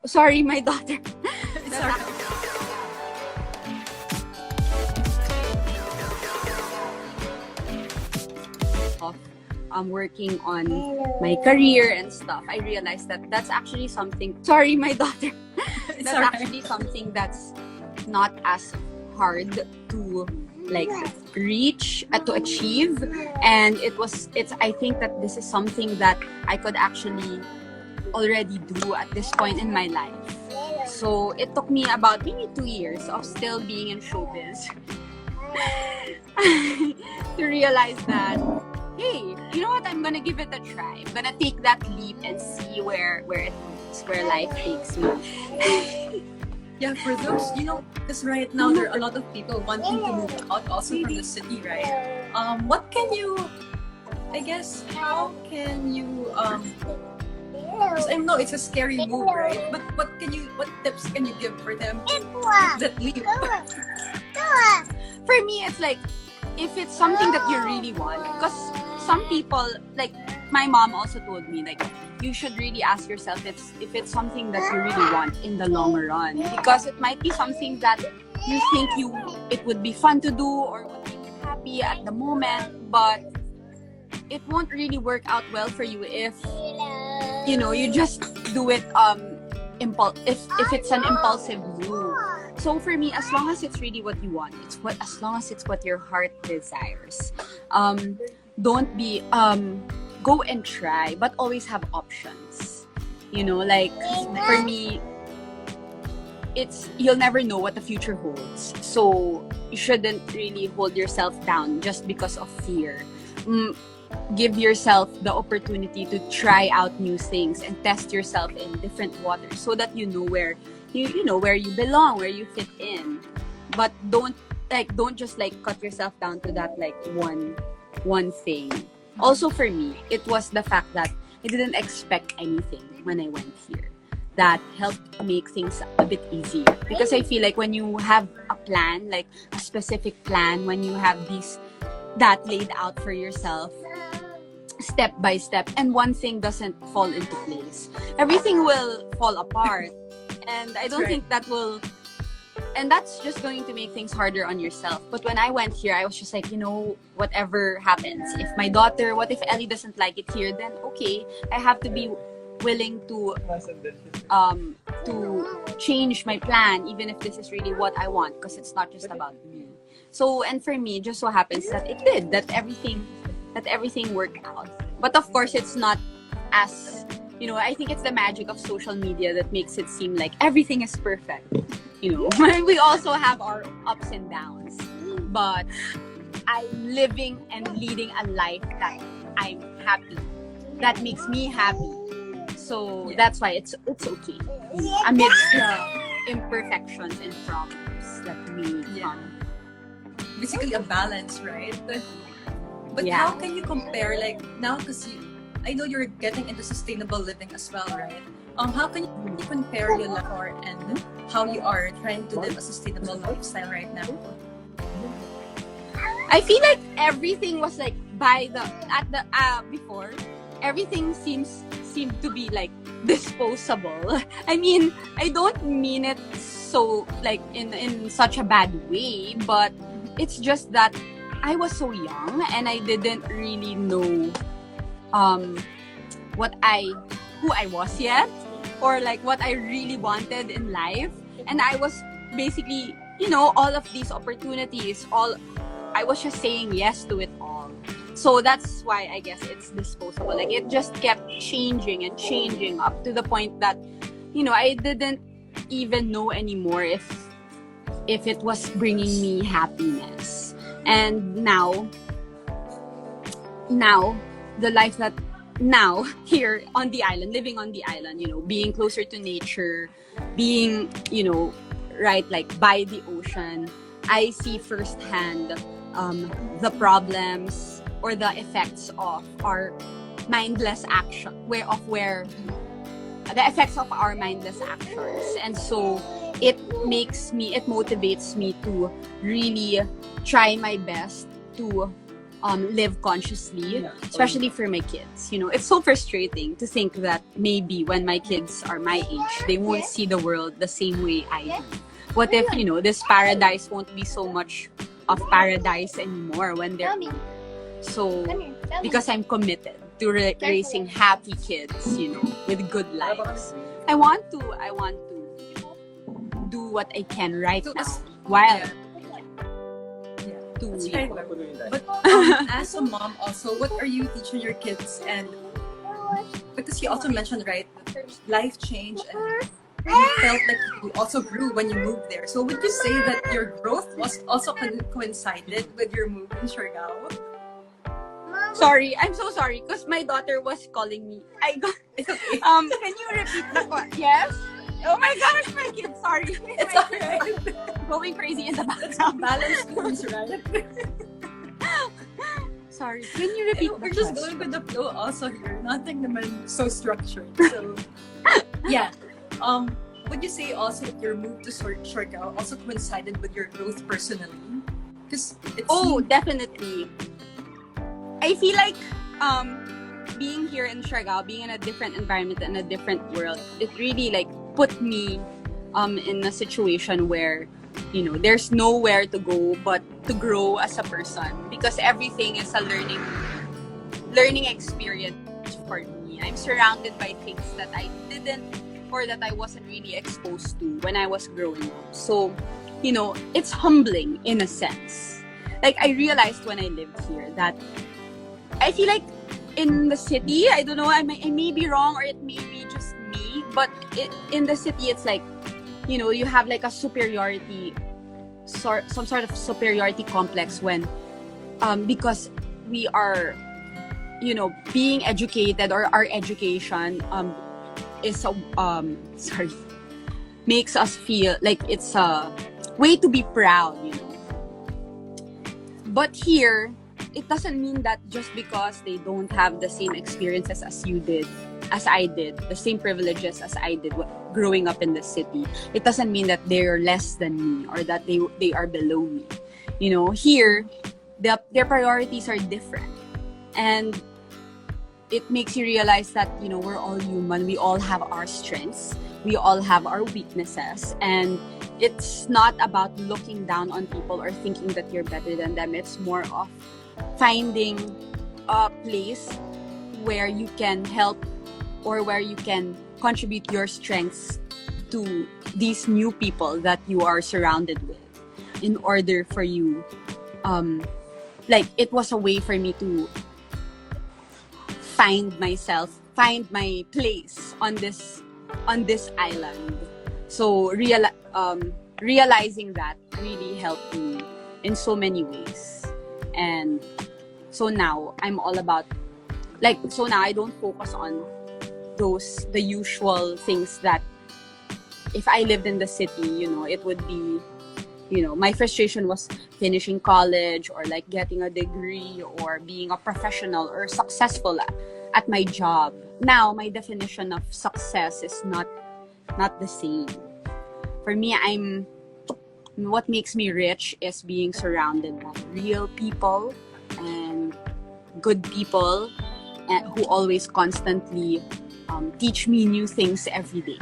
Sorry, my daughter. It's alright. Of working on my career and stuff, I realized that that's actually something. Sorry, my daughter. It's That's alright. actually something that's not as hard to like reach to achieve, and it's I think that this is something that I could actually already do at this point in my life. So it took me about maybe 2 years of still being in showbiz to realize that, hey, you know what, I'm gonna give it a try. I'm gonna take that leap and see where it leads, where life takes me. Yeah, for those, because right now there are a lot of people wanting to move out also from the city, right? What can you, I guess, how can you, because I know it's a scary move, right? But what tips can you give for them that leap? For me, it's like, if it's something that you really want, because some people, like my mom also told me, like, you should really ask yourself if it's something that you really want in the long run, because it might be something that you think it would be fun to do or would make you happy at the moment, but it won't really work out well for you if you just do it if it's an impulsive move. So for me, as long as it's really what you want, as long as it's what your heart desires, don't be go and try, but always have options. Like for me, you'll never know what the future holds. So you shouldn't really hold yourself down just because of fear. Give yourself the opportunity to try out new things and test yourself in different waters so that you know where where you belong, where you fit in. But don't just cut yourself down to that one thing. Also for me, it was the fact that I didn't expect anything when I went here. That helped make things a bit easier, because I feel like when you have a plan, like a specific plan, when you have that laid out for yourself step by step, and one thing doesn't fall into place, everything will fall apart. And I don't think that will, and that's just going to make things harder on yourself. But when I went here, I was just like, whatever happens, if my daughter, what if Ellie doesn't like it here, then okay, I have to be willing to change my plan, even if this is really what I want, because it's not just about me. So, and for me, just so happens that it did, that everything worked out. But of course, it's not as, I think it's the magic of social media that makes it seem like everything is perfect. We also have our ups and downs, but I'm living and leading a life that I'm happy, that makes me happy. So that's why it's okay amidst the imperfections and problems that we come. Basically a balance, right? But Yeah. how can you compare, like, now, because I know you're getting into sustainable living as well, right? How can you compare your life and how you are trying to live a sustainable lifestyle right now? I feel like everything was like before, everything seemed to be like disposable. I mean, I don't mean it so like in such a bad way, but it's just that I was so young and I didn't really know who I was yet, or like what I really wanted in life. And I was basically, all of these opportunities, I was just saying yes to it all. So that's why I guess it's disposable. Like, it just kept changing and changing up to the point that, I didn't even know anymore if it was bringing me happiness. And now the life that now here on the island, living on the island, being closer to nature, being, right, like by the ocean, I see firsthand the problems or the effects of our mindless action, the effects of our mindless actions. And so it motivates me to really try my best to live consciously, especially for my kids. You know, it's so frustrating to think that maybe when my kids are my age, they won't see the world the same way I do. What if, you know, this paradise won't be so much of paradise anymore when they're so, because I'm committed to raising happy kids, you know, with good lives. I want to do what I can right now while That's right. But as a mom also, what are you teaching your kids? And because you also mentioned, right, life change and you felt like you also grew when you moved there. So would you say that your growth was also coincided with your move in Siargao? Sorry, I'm so sorry because my daughter was calling me. It's okay. Can you repeat the question? Yes. Oh my gosh, my kid. Sorry, It's alright. going crazy in the background. Balance schools, right? Sorry, can you repeat? We're just going with the flow also here. Nothing naman so structured. So yeah. Would you say also that your move to Siargao also coincided with your growth personally? Because definitely. I feel like being here in Siargao, being in a different environment and a different world, it really like put me in a situation where, you know, there's nowhere to go but to grow as a person, because everything is a learning experience for me. I'm surrounded by things that I didn't or that I wasn't really exposed to when I was growing up. So, you know, it's humbling in a sense. Like, I realized when I lived here that I feel like in the city, I don't know, I may be wrong or it may be just me, but in the city, it's like, you know, you have like a superiority, some sort of superiority complex when, because we are, you know, being educated, or our education is makes us feel like it's a way to be proud, you know. But here, it doesn't mean that just because they don't have the same experiences as I did, the same privileges as I did growing up in the city, it doesn't mean that they're less than me or that they are below me. You know, here, their priorities are different. And it makes you realize that, you know, we're all human. We all have our strengths. We all have our weaknesses. And it's not about looking down on people or thinking that you're better than them. It's more of finding a place where you can help or where you can contribute your strengths to these new people that you are surrounded with, in order for you, like, it was a way for me to find my place on this island. So realizing that really helped me in so many ways. And so now I'm all about, like, so now I don't focus on the usual things that if I lived in the city, you know, it would be, you know, my frustration was finishing college or like getting a degree or being a professional or successful at my job. Now my definition of success is not the same. For me, what makes me rich is being surrounded by real people and good people, and who always constantly teach me new things every day.